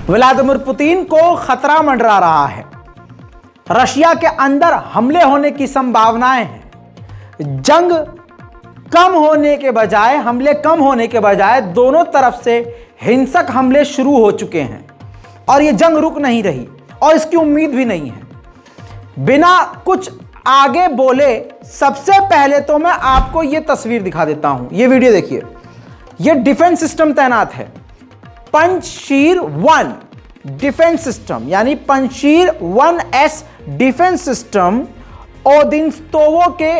Vladimir Putin को खतरा मंडरा रहा है। रशिया के अंदर हमले होने की संभावनाएं हैं। जंग कम होने के बजाय, हमले कम होने के बजाय दोनों तरफ से हिंसक हमले शुरू हो चुके हैं और यह जंग रुक नहीं रही और इसकी उम्मीद भी नहीं है। बिना कुछ आगे बोले सबसे पहले तो मैं आपको यह तस्वीर दिखा देता हूं। यह वीडियो देखिए। यह डिफेंस सिस्टम तैनात है। पंजशीर 1 डिफेंस सिस्टम यानी पंजशीर 1S डिफेंस सिस्टम ओदिनस्तोवो के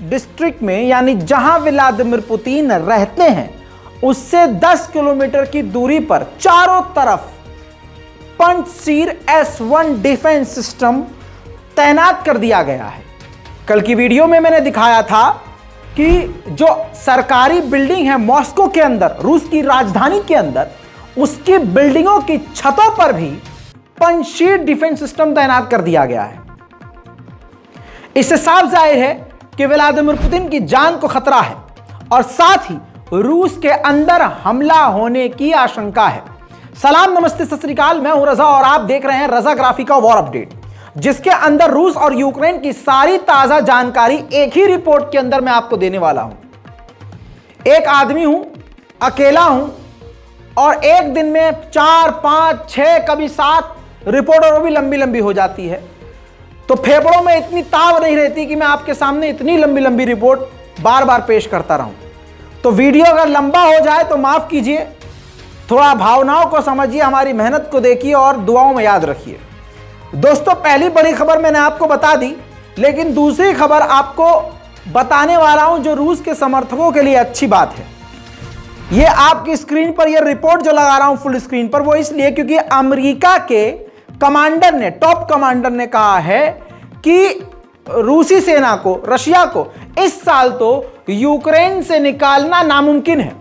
डिस्ट्रिक्ट में यानी जहां व्लादिमीर पुतिन रहते हैं उससे 10 किलोमीटर की दूरी पर चारों तरफ पंजशीर S1 डिफेंस सिस्टम तैनात कर दिया गया है। कल की वीडियो में मैंने दिखाया था कि जो सरकारी बिल्डिंग है मॉस्को के अंदर, रूस की राजधानी के अंदर, उसकी बिल्डिंगों की छतों पर भी पंजशीर डिफेंस सिस्टम तैनात कर दिया गया है। इससे साफ जाहिर है कि व्लादिमीर पुतिन की जान को खतरा है और साथ ही रूस के अंदर हमला होने की आशंका है। सलाम, नमस्ते, सत श्री अकाल। मैं हूं रजा और आप देख रहे हैं रजा ग्राफी का वॉर अपडेट, जिसके अंदर रूस और यूक्रेन की सारी ताजा जानकारी एक ही रिपोर्ट के अंदर मैं आपको देने वाला हूं। एक आदमी हूं, अकेला हूं और एक दिन में 4, 5, 6 कभी 7 रिपोर्टों भी लंबी लंबी हो जाती है, तो फेफड़ों में इतनी ताव नहीं रहती कि मैं आपके सामने इतनी लंबी लंबी रिपोर्ट बार बार पेश करता रहूं। तो वीडियो अगर लंबा हो जाए तो माफ कीजिए, थोड़ा भावनाओं को समझिए, हमारी मेहनत को देखिए और दुआओं में याद रखिए। दोस्तों, पहली बड़ी खबर मैंने आपको बता दी, लेकिन दूसरी खबर आपको बताने वाला हूं जो रूस के समर्थकों के लिए अच्छी बात है। ये आपकी स्क्रीन पर ये रिपोर्ट जो लगा रहा हूं फुल स्क्रीन पर, वो इसलिए क्योंकि अमेरिका के कमांडर ने, टॉप कमांडर ने कहा है कि रूसी सेना को, रशिया को इस साल तो यूक्रेन से निकालना नामुमकिन है।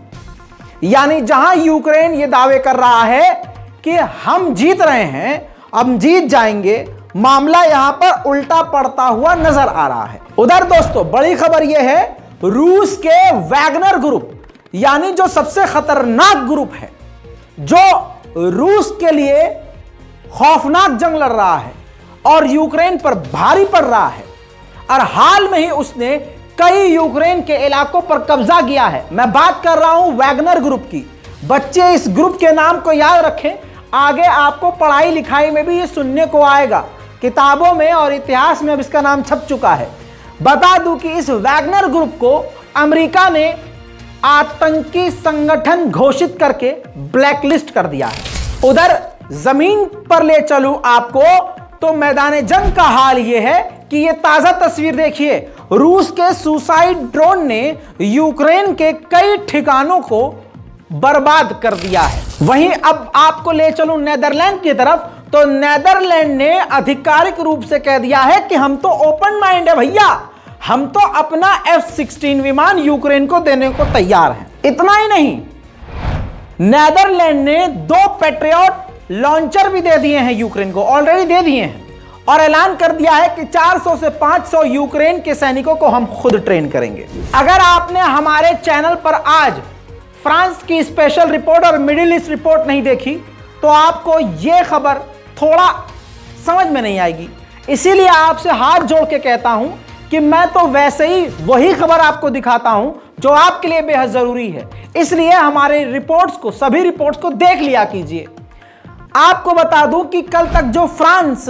यानी जहां यूक्रेन ये दावे कर रहा है कि हम जीत रहे हैं, हम जीत जाएंगे, मामला यहां पर उल्टा पड़ता हुआ नजर आ रहा है। उधर दोस्तों बड़ी खबर यह है, रूस के वैगनर ग्रुप यानी जो सबसे खतरनाक ग्रुप है, जो रूस के लिए खौफनाक जंग लड़ रहा है और यूक्रेन पर भारी पड़ रहा है और हाल में ही उसने कई यूक्रेन के इलाकों पर कब्जा किया है। मैं बात कर रहा हूं वैगनर ग्रुप की। बच्चे इस ग्रुप के नाम को याद रखें, आगे आपको पढ़ाई लिखाई में भी ये सुनने को आएगा, किताबों में और इतिहास में अब इसका नाम छप चुका है। बता दूं कि इस वैगनर ग्रुप को अमेरिका ने आतंकी संगठन घोषित करके ब्लैकलिस्ट कर दिया है। उधर जमीन पर ले चलूं आपको तो मैदान जंग का हाल यह है कि यह ताजा तस्वीर देखिए। रूस के सुसाइड ड्रोन ने यूक्रेन के कई ठिकानों को बर्बाद कर दिया है। वहीं अब आपको ले चलूं नेदरलैंड की तरफ, तो नेदरलैंड ने आधिकारिक रूप से कह दिया है कि हम तो ओपन माइंड है भैया, हम तो अपना F-16 विमान यूक्रेन को देने को तैयार हैं। इतना ही नहीं, नेदरलैंड ने 2 पैट्रियट लॉन्चर भी दे दिए हैं यूक्रेन को, ऑलरेडी दे दिए हैं, और ऐलान कर दिया है कि 400 से 500 यूक्रेन के सैनिकों को हम खुद ट्रेन करेंगे। अगर आपने हमारे चैनल पर आज फ्रांस की स्पेशल रिपोर्ट और मिडिल ईस्ट रिपोर्ट नहीं देखी तो आपको यह खबर थोड़ा समझ में नहीं आएगी। इसीलिए आपसे हाथ जोड़ के कहता हूं कि मैं तो वैसे ही वही खबर आपको दिखाता हूं जो आपके लिए बेहद जरूरी है। इसलिए हमारे रिपोर्ट्स को, सभी रिपोर्ट्स को देख लिया कीजिए। आपको बता दूं कि कल तक जो फ्रांस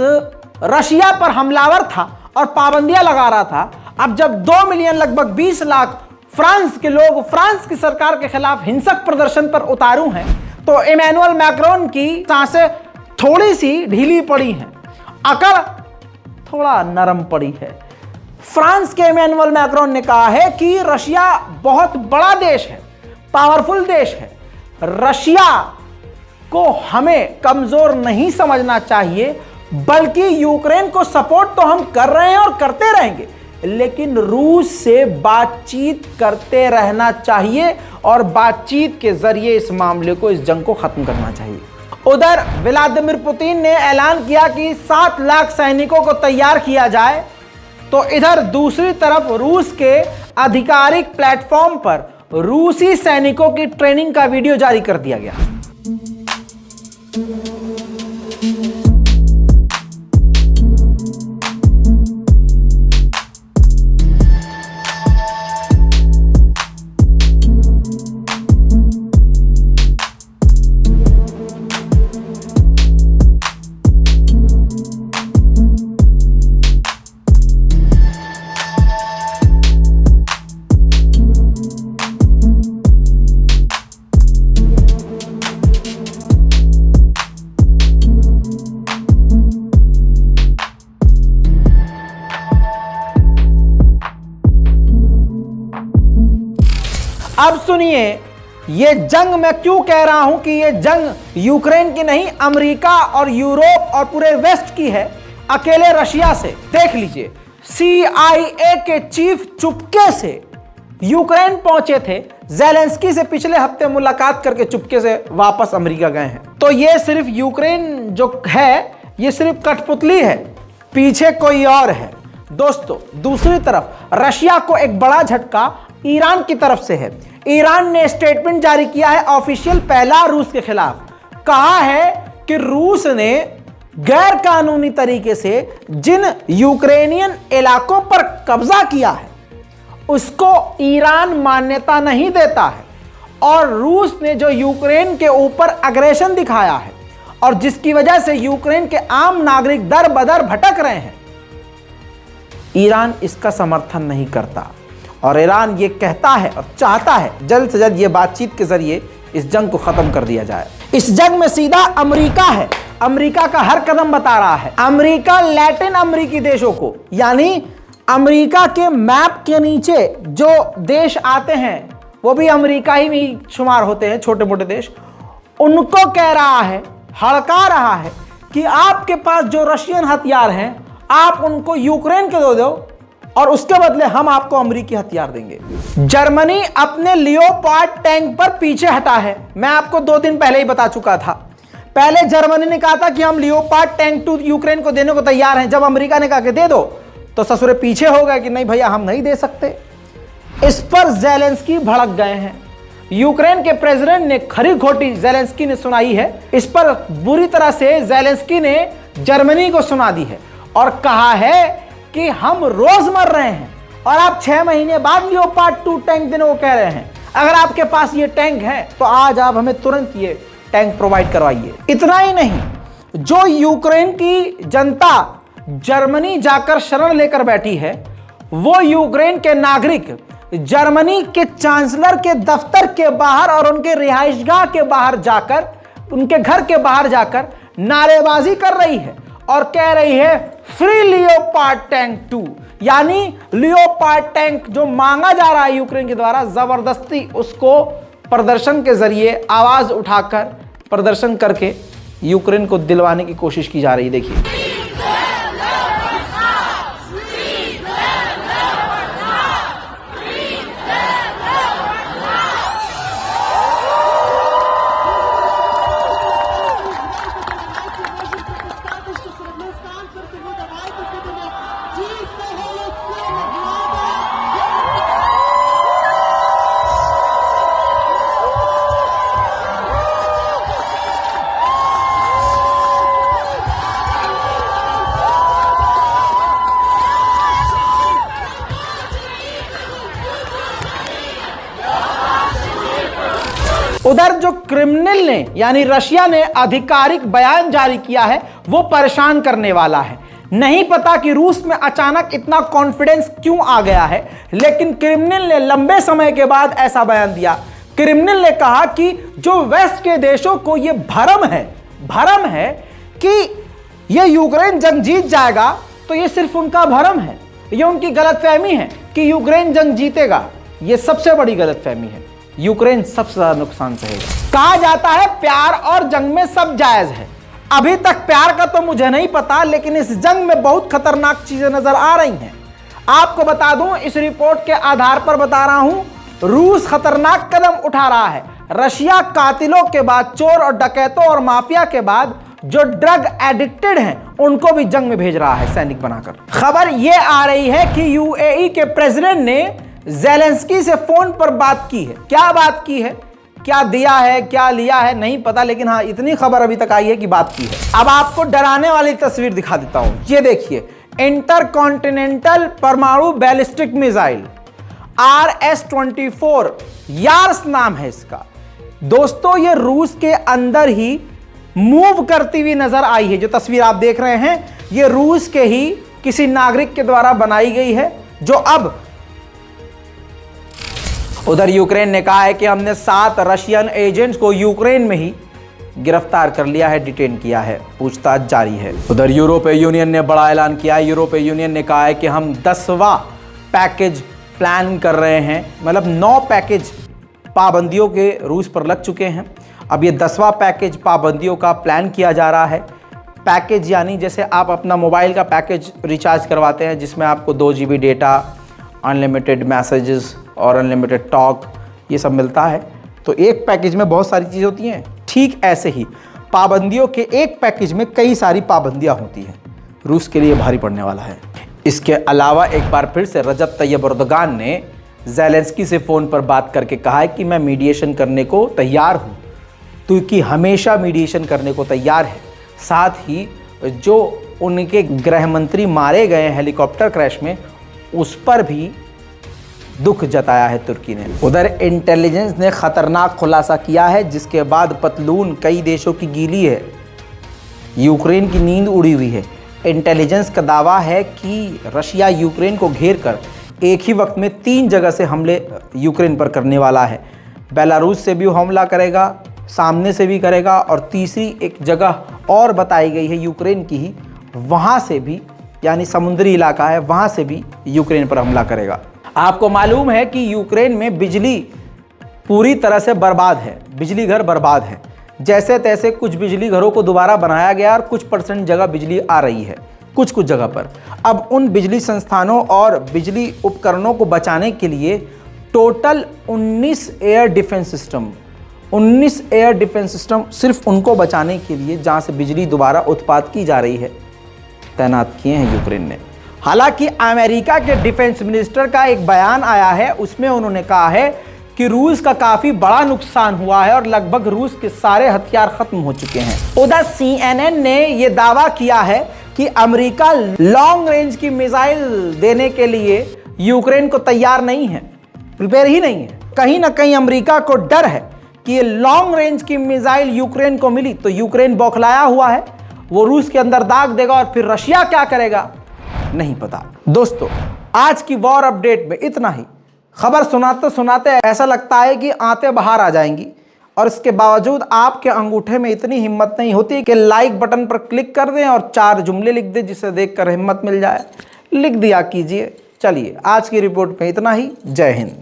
रशिया पर हमलावर था और पाबंदियां लगा रहा था, अब जब 2 मिलियन लगभग 20 लाख फ्रांस के लोग फ्रांस की सरकार के खिलाफ हिंसक प्रदर्शन पर उतारू हैं, तो इमैनुअल मैक्रोन की सांसें थोड़ी सी ढीली पड़ी हैं, अकड़ थोड़ा नरम पड़ी है। फ्रांस के इमैनुअल मैक्रोन ने कहा है कि रशिया बहुत बड़ा देश है, पावरफुल देश है, रशिया को हमें कमजोर नहीं समझना चाहिए, बल्कि यूक्रेन को सपोर्ट तो हम कर रहे हैं और करते रहेंगे, लेकिन रूस से बातचीत करते रहना चाहिए और बातचीत के जरिए इस मामले को, इस जंग को खत्म करना चाहिए। उधर व्लादिमीर पुतिन ने ऐलान किया कि 7 लाख सैनिकों को तैयार किया जाए, तो इधर दूसरी तरफ रूस के आधिकारिक प्लेटफॉर्म पर रूसी सैनिकों की ट्रेनिंग का वीडियो जारी कर दिया गया। अब सुनिए, ये जंग मैं क्यों कह रहा हूं कि ये जंग यूक्रेन की नहीं, अमेरिका और यूरोप और पूरे वेस्ट की है, अकेले रशिया से। देख लीजिए, CIA के चीफ चुपके से यूक्रेन पहुंचे थे, ज़ेलेंस्की से पिछले हफ्ते मुलाकात करके चुपके से वापस अमेरिका गए हैं। तो ये सिर्फ यूक्रेन जो है, ये सिर्फ कठपुतली है, पीछे कोई और है। दोस्तों, दूसरी तरफ रशिया को एक बड़ा झटका ईरान की तरफ से है। ईरान ने स्टेटमेंट जारी किया है ऑफिशियल, पहला रूस के खिलाफ। कहा है कि रूस ने गैर कानूनी तरीके से जिन यूक्रेनियन इलाकों पर कब्जा किया है उसको ईरान मान्यता नहीं देता है, और रूस ने जो यूक्रेन के ऊपर अग्रेशन दिखाया है और जिसकी वजह से यूक्रेन के आम नागरिक दर बदर भटक रहे हैं, ईरान इसका समर्थन नहीं करता। और ईरान ये कहता है और चाहता है जल्द से जल्द ये बातचीत के जरिए इस जंग को खत्म कर दिया जाए। इस जंग में सीधा अमेरिका है, अमेरिका का हर कदम बता रहा है। अमेरिका लैटिन अमेरिकी देशों को, यानी अमेरिका के मैप के नीचे जो देश आते हैं वो भी अमेरिका ही में शुमार होते हैं, छोटे मोटे देश, उनको कह रहा है, हड़का रहा है कि आपके पास जो रशियन हथियार हैं आप उनको यूक्रेन को दे दो और उसके बदले हम आपको अमेरिकी हथियार देंगे। जर्मनी अपने लियोपार्ड टैंक पर पीछे हटा है। मैं आपको 2 दिन पहले ही बता चुका था। पहले जर्मनी ने कहा था कि हम लियोपार्ड टैंक 2 यूक्रेन को देने को तैयार हैं। जब अमेरिका ने कहा कि दे दो, तो ससुरे पीछे हो गए कि नहीं भैया हम नहीं दे सकते। इस पर ज़ेलेंस्की भड़क गए हैं। यूक्रेन के प्रेसिडेंट ने खरी खोटी ज़ेलेंस्की ने सुनाई है। इस पर बुरी तरह से ज़ेलेंस्की ने जर्मनी को सुना दी है और कहा है कि हम रोज मर रहे हैं और आप 6 महीने बाद लियोपार्ड 2 टैंक देने को कह रहे हैं। अगर आपके पास ये टैंक है तो आज आप हमें तुरंत ये टैंक प्रोवाइड करवाइए। इतना ही नहीं, जो यूक्रेन की जनता जर्मनी जाकर शरण लेकर बैठी है, वो यूक्रेन के नागरिक जर्मनी के चांसलर के दफ्तर के बाहर और उनके रिहाइशगाह के बाहर जाकर, उनके घर के बाहर जाकर नारेबाजी कर रही है और कह रही है फ्री लियोपार्ड टैंक 2, यानी लियोपार्ड टैंक जो मांगा जा रहा है यूक्रेन के द्वारा, जबरदस्ती उसको प्रदर्शन के जरिए आवाज उठाकर प्रदर्शन करके यूक्रेन को दिलवाने की कोशिश की जा रही है। देखिए, उधर जो क्रिमिनल ने यानी रशिया ने आधिकारिक बयान जारी किया है वो परेशान करने वाला है। नहीं पता कि रूस में अचानक इतना कॉन्फिडेंस क्यों आ गया है, लेकिन क्रिमिनल ने लंबे समय के बाद ऐसा बयान दिया। क्रिमिनल ने कहा कि जो वेस्ट के देशों को ये भ्रम है कि ये यूक्रेन जंग जीत जाएगा, तो ये सिर्फ उनका भ्रम है, ये उनकी गलतफहमी है कि यूक्रेन जंग जीतेगा। ये सबसे बड़ी गलतफहमी है। यूक्रेन सबसे ज्यादा नुकसान सहेगा। कहा जाता है प्यार और जंग में सब जायज है। अभी तक प्यार का तो मुझे नहीं पता, लेकिन इस जंग में बहुत खतरनाक चीजें नजर आ रही हैं। आपको बता दूं, इस रिपोर्ट के आधार पर बता रहा हूं, रूस खतरनाक कदम उठा रहा है। रशिया कातिलों के बाद, चोर और डकैतों और माफिया के बाद जो ड्रग एडिक्टेड हैं उनको भी जंग में भेज रहा है सैनिक बनाकर। खबर यह आ रही है कि यूएई के प्रेसिडेंट ने ज़ेलेंस्की से फोन पर बात की है। क्या बात की है, क्या दिया है, क्या लिया है, नहीं पता, लेकिन हाँ इतनी खबर अभी तक आई है कि बात की है। अब आपको डराने वाली तस्वीर दिखा देता हूं। ये देखिए, इंटरकॉन्टिनेंटल परमाणु बैलिस्टिक मिसाइल RS-24 यार्स नाम है इसका। दोस्तों, ये रूस के अंदर ही मूव करती हुई नजर आई है। जो तस्वीर आप देख रहे हैं, ये रूस के ही किसी नागरिक के द्वारा बनाई गई है, जो अब उधर यूक्रेन ने कहा है कि हमने 7 रशियन एजेंट्स को यूक्रेन में ही गिरफ्तार कर लिया है, डिटेन किया है, पूछताछ जारी है। उधर यूरोपीय यूनियन ने बड़ा ऐलान किया है। यूरोपीय यूनियन ने कहा है कि हम 10वां पैकेज प्लान कर रहे हैं, मतलब 9 पैकेज पाबंदियों के रूस पर लग चुके हैं। अब ये 10वां पैकेज पाबंदियों का प्लान किया जा रहा है। पैकेज यानी जैसे आप अपना मोबाइल का पैकेज रिचार्ज करवाते हैं जिसमें आपको 2 GB डेटा, अनलिमिटेड मैसेजेस और अनलिमिटेड टॉक ये सब मिलता है। तो एक पैकेज में बहुत सारी चीज़ें होती हैं, ठीक ऐसे ही पाबंदियों के एक पैकेज में कई सारी पाबंदियां होती हैं। रूस के लिए भारी पड़ने वाला है। इसके अलावा एक बार फिर से रजब तैयब एर्दोगान ने ज़ेलेंस्की से फ़ोन पर बात करके कहा है कि मैं मीडिएशन करने को तैयार हूँ। तुर्की हमेशा मीडिएशन करने को तैयार है। साथ ही जो उनके गृह मंत्री मारे गए हेलीकॉप्टर क्रैश में, उस पर भी दुख जताया है तुर्की ने। उधर इंटेलिजेंस ने खतरनाक खुलासा किया है जिसके बाद पतलून कई देशों की गीली है। यूक्रेन की नींद उड़ी हुई है। इंटेलिजेंस का दावा है कि रशिया यूक्रेन को घेर कर एक ही वक्त में 3 जगह से हमले यूक्रेन पर करने वाला है। बेलारूस से भी हमला करेगा, सामने से भी करेगा, और तीसरी एक जगह और बताई गई है यूक्रेन की ही, वहाँ से भी, यानी समुद्री इलाका है, वहाँ से भी यूक्रेन पर हमला करेगा। आपको मालूम है कि यूक्रेन में बिजली पूरी तरह से बर्बाद है, बिजली घर बर्बाद है। जैसे तैसे कुछ बिजली घरों को दोबारा बनाया गया और कुछ % जगह बिजली आ रही है कुछ जगह पर। अब उन बिजली संस्थानों और बिजली उपकरणों को बचाने के लिए टोटल 19 एयर डिफेंस सिस्टम सिर्फ उनको बचाने के लिए, जहाँ से बिजली दोबारा उत्पाद की जा रही है, तैनात किए हैं यूक्रेन ने। हालांकि अमेरिका के डिफेंस मिनिस्टर का एक बयान आया है, उसमें उन्होंने कहा है कि रूस का काफी बड़ा नुकसान हुआ है और लगभग रूस के सारे हथियार खत्म हो चुके हैं। उधर CNN ने यह दावा किया है कि अमेरिका लॉन्ग रेंज की मिसाइल देने के लिए यूक्रेन को तैयार नहीं है, प्रिपेयर ही नहीं है। कहीं ना कहीं अमेरिका को डर है कि ये लॉन्ग रेंज की मिसाइल यूक्रेन को मिली तो यूक्रेन बौखलाया हुआ है, वो रूस के अंदर दाग देगा और फिर रशिया क्या करेगा नहीं पता। दोस्तों, आज की वॉर अपडेट में इतना ही। खबर सुनाते सुनाते ऐसा लगता है कि आंतें बाहर आ जाएंगी, और इसके बावजूद आपके अंगूठे में इतनी हिम्मत नहीं होती कि लाइक बटन पर क्लिक कर दें और 4 जुमले लिख दें जिसे देखकर हिम्मत मिल जाए। लिख दिया कीजिए। चलिए, आज की रिपोर्ट में इतना ही। जय हिंद।